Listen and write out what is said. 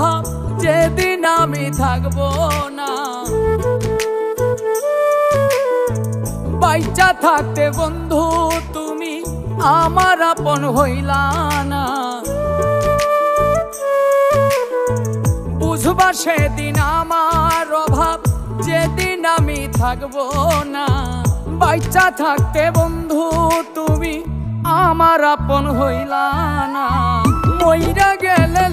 অভাব যেদিন আমি থাকবো না। বাইচা থাকতে বন্ধু তুমি আমার আপন হইলা না। বুঝবা সেদিন আমার অভাব যেদিন আমি থাকবো না। বাইচা থাকতে বন্ধু তুমি আমার আপন হইলা না। মইরা গেলে